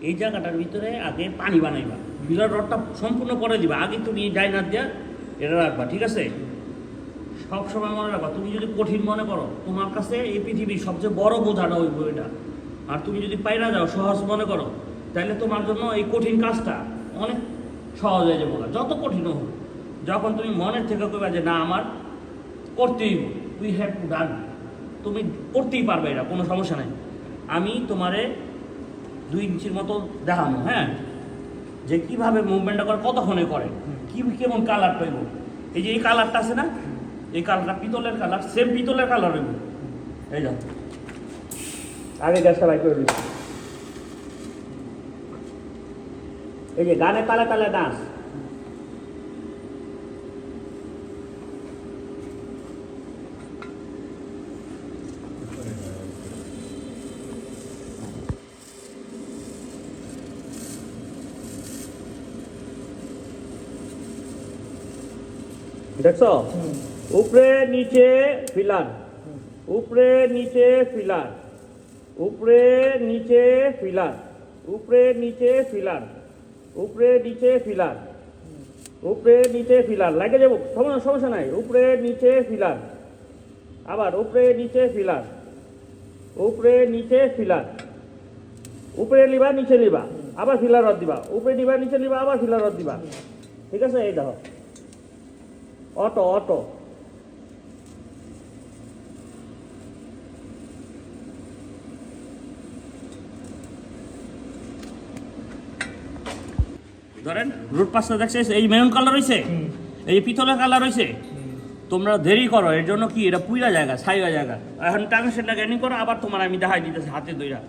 এই জায়গাটার ভিতরে আগে পানি বানাইবা, পিলার রডটা সম্পূর্ণ করে দিবা, আগে তুমি ডাইনার দিয়ে এটা রাখবা, ঠিক আছে? সব সময় মনে রাখবা, তুমি যদি কঠিন মনে করো, তোমার কাছে এই পৃথিবীর সবচেয়ে বড় বোঝাটা হইব এটা। আর তুমি যদি পাইরা যাও, সহজ মনে করো, তাহলে তোমার জন্য এই কঠিন কাজটা অনেক সহজ হয়ে যাবো। যত কঠিন হোক, যখন তুমি মনের থেকে কইবা যে না আমার করতেই, উই হ্যাভ টু ডান, তুমি করতেই পারবে, এটা কোনো সমস্যা নাই। আমি তোমারে 2 ইঞ্চির মতো দেখাবো, হ্যাঁ, যে কীভাবে মুভমেন্টটা করে, কতক্ষণে করে, কেমন কালার পাইব। এই যে এই কালারটা আছে না, এই কালারটা পিতলের কালার, সেম পিতলের কালার হইব। এই যাও, আগে গ্যাসটা বাই করে দিই। এই যে গানে তালে তালে ডান্স, দেখছো? উপরে নিচে ফিলার, উপরে নিচে ফিলার, উপরে নিচে ফিলার, উপরে নিচে ফিলার, উপরে নিচে ফিলার, উপরে নিচে ফিলার, লাগে যাবো, সমস্যা নাই। উপরে নিচে ফিলার, আবার উপরে নিচে ফিলার, উপরে নিচে ফিলার, উপরে লিবা নিচে লিবা, আবার ফিলার রদ দিবা, উপরে নিবা নিচে লিবা, আবার ফিলার রদ দিবা, ঠিক আছে? এই দেখো অটো অটো। ধরেন রুট পাঁচটা দেখছে, এই মেরুন কালার হয়েছে, এই পিতলের কালার হয়েছে, তোমরা দেরি করো, এর জন্য কি এটা পুইরা জায়গা, ছাইরা জায়গা। এখন টাকা সেটা গ্যানিং করো, আবার তোমার আমি দেখাই দিতেছি হাতে দইরা।